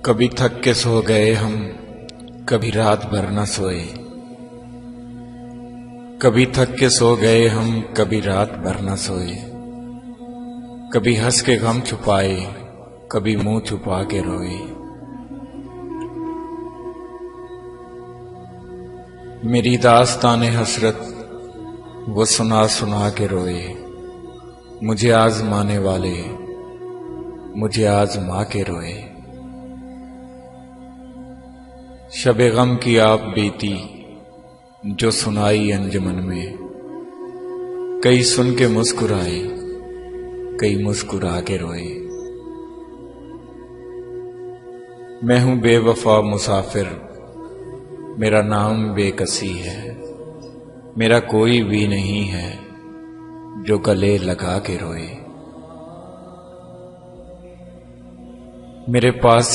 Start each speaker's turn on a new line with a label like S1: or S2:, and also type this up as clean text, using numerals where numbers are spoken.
S1: कभी थक के सो गए हम, कभी रात भर न सोए। कभी थक के सो गए हम, कभी रात भर न सोए। कभी हंस के गम छुपाए, कभी मुंह छुपा के रोए। मेरी दास्ताने हसरत वो सुना सुना के रोए। मुझे आजमाने वाले मुझे आजमा के रोए। शबे गम की आप बीती जो सुनाई अंजुमन में। कई सुन के मुस्कुराए, कई मुस्कुरा के रोए। मैं हूं बेवफा मुसाफिर, मेरा नाम बेकसी है। मेरा कोई भी नहीं है जो गले लगा के रोए। मेरे पास